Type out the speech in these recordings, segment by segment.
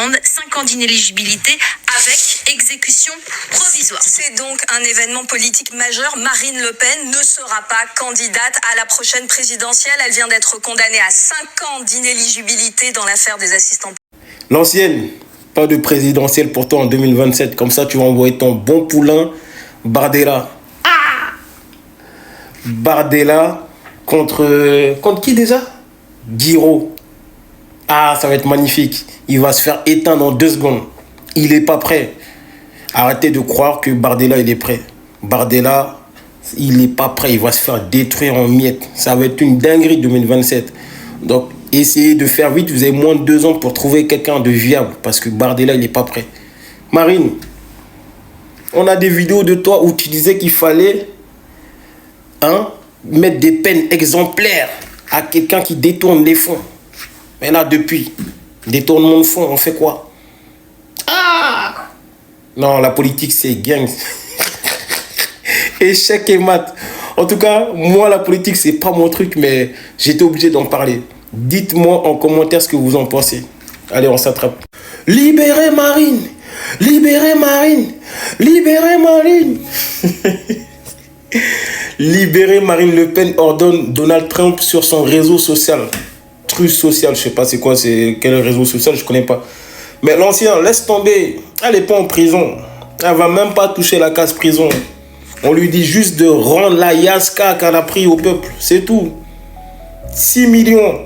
d'amende, 5 ans d'inéligibilité avec exécution provisoire. C'est donc un événement politique majeur. Marine Le Pen ne sera pas candidate à la prochaine présidentielle. Elle vient d'être condamnée à 5 ans d'inéligibilité dans l'affaire des assistants. L'ancienne, pas de présidentielle pour toi en 2027. Comme ça, tu vas envoyer ton bon poulain Bardella. Bardella contre qui déjà? Guiraud. Ah, ça va être magnifique. Il va se faire éteindre en 2 secondes. Il n'est pas prêt. Arrêtez de croire que Bardella, il est prêt. Bardella, il n'est pas prêt. Il va se faire détruire en miettes. Ça va être une dinguerie 2027. Donc, essayez de faire vite. Vous avez moins de 2 ans pour trouver quelqu'un de viable. Parce que Bardella, il n'est pas prêt. Marine, on a des vidéos de toi où tu disais qu'il fallait mettre des peines exemplaires à quelqu'un qui détourne les fonds. Mais là, depuis, détournement de fonds, on fait quoi? Ah! Non, la politique, c'est gang. Échec et mat. En tout cas, moi, la politique, c'est pas mon truc, mais j'étais obligé d'en parler. Dites-moi en commentaire ce que vous en pensez. Allez, on s'attrape. Libérez Marine! Libérez Marine! Libérez Marine! Libérer Marine Le Pen, ordonne Donald Trump sur son réseau social. Truc social, je sais pas c'est quoi, c'est quel réseau social, je connais pas. Mais l'ancien, laisse tomber. Elle n'est pas en prison. Elle va même pas toucher la case prison. On lui dit juste de rendre la Yaska qu'elle a pris au peuple. C'est tout. 6 millions.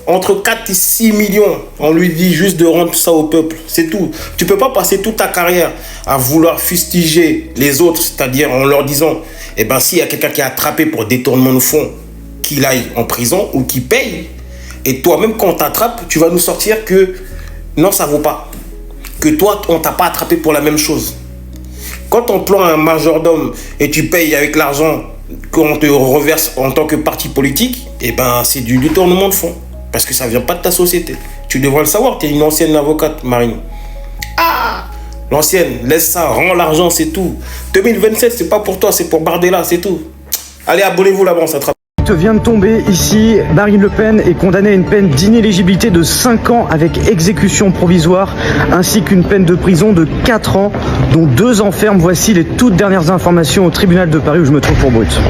Entre 4 et 6 millions. On lui dit juste de rendre ça au peuple. C'est tout. Tu peux pas passer toute ta carrière à vouloir fustiger les autres, c'est-à-dire en leur disant, eh ben, s'il y a quelqu'un qui est attrapé pour détournement de fonds, qu'il aille en prison ou qu'il paye. Et toi-même, quand on t'attrape, tu vas nous sortir que non, ça vaut pas. Que toi, on t'a pas attrapé pour la même chose. Quand on prend un majordome et tu payes avec l'argent qu'on te reverse en tant que parti politique, eh ben, c'est du détournement de fonds. Parce que ça vient pas de ta société. Tu devrais le savoir, tu es une ancienne avocate, Marine. Ah! L'ancienne, laisse ça, rends l'argent, c'est tout. 2027, c'est pas pour toi, c'est pour Bardella, c'est tout. Allez, abonnez-vous là-bas, on s'attrape. Vient de tomber ici, Marine Le Pen est condamnée à une peine d'inéligibilité de 5 ans avec exécution provisoire ainsi qu'une peine de prison de 4 ans dont 2 ans ferme. Voici les toutes dernières informations au tribunal de Paris où je me trouve pour Brut.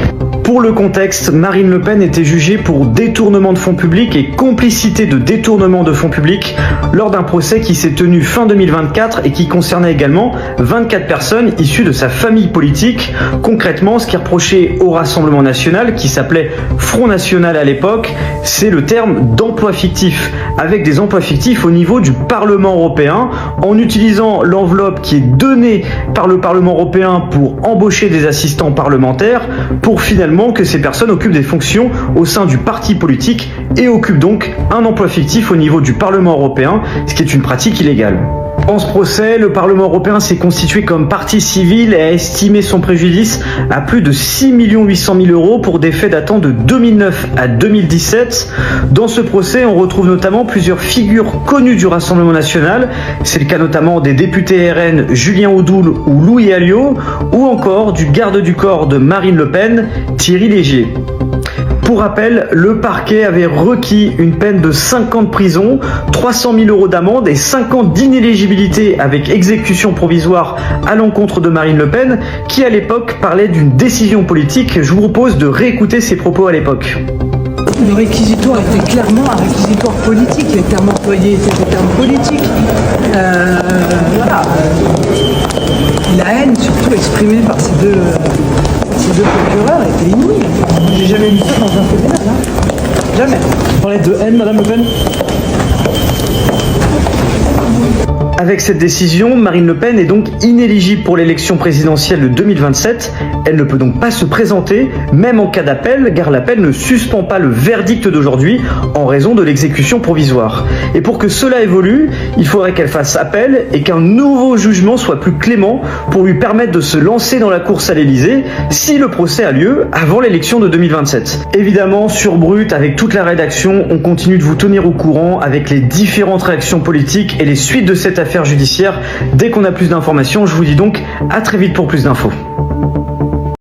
Pour le contexte, Marine Le Pen était jugée pour détournement de fonds publics et complicité de détournement de fonds publics lors d'un procès qui s'est tenu fin 2024 et qui concernait également 24 personnes issues de sa famille politique. Concrètement, ce qui reprochait au Rassemblement national, qui s'appelait Front National à l'époque, c'est le terme d'emploi fictif, avec des emplois fictifs au niveau du Parlement européen, en utilisant l'enveloppe qui est donnée par le Parlement européen pour embaucher des assistants parlementaires, pour finalement que ces personnes occupent des fonctions au sein du parti politique et occupent donc un emploi fictif au niveau du Parlement européen, ce qui est une pratique illégale. Dans ce procès, le Parlement européen s'est constitué comme partie civile et a estimé son préjudice à plus de 6 800 000 euros pour des faits datant de 2009 à 2017. Dans ce procès, on retrouve notamment plusieurs figures connues du Rassemblement national. C'est le cas notamment des députés RN Julien Audoul ou Louis Alliot, ou encore du garde du corps de Marine Le Pen, Thierry Légier. Pour rappel, le parquet avait requis une peine de 5 ans de prison, 300 000 euros d'amende et 5 ans d'inéligibilité avec exécution provisoire à l'encontre de Marine Le Pen, qui à l'époque parlait d'une décision politique. Je vous propose de réécouter ses propos à l'époque. Le réquisitoire était clairement un réquisitoire politique, les termes employés étaient des termes politiques. Voilà. La haine, surtout exprimée par ces deux procureurs, était inouïe. J'ai jamais vu ça dans un fait pénal, Jamais. Vous parlez de haine, Madame Le Pen ? Avec cette décision, Marine Le Pen est donc inéligible pour l'élection présidentielle de 2027. Elle ne peut donc pas se présenter, même en cas d'appel, car l'appel ne suspend pas le verdict d'aujourd'hui en raison de l'exécution provisoire. Et pour que cela évolue, il faudrait qu'elle fasse appel et qu'un nouveau jugement soit plus clément pour lui permettre de se lancer dans la course à l'Elysée si le procès a lieu avant l'élection de 2027. Évidemment, sur Brut, avec toute la rédaction, on continue de vous tenir au courant avec les différentes réactions politiques et les suites de cette affaire judiciaire. Dès qu'on a plus d'informations, je vous dis donc à très vite pour plus d'infos.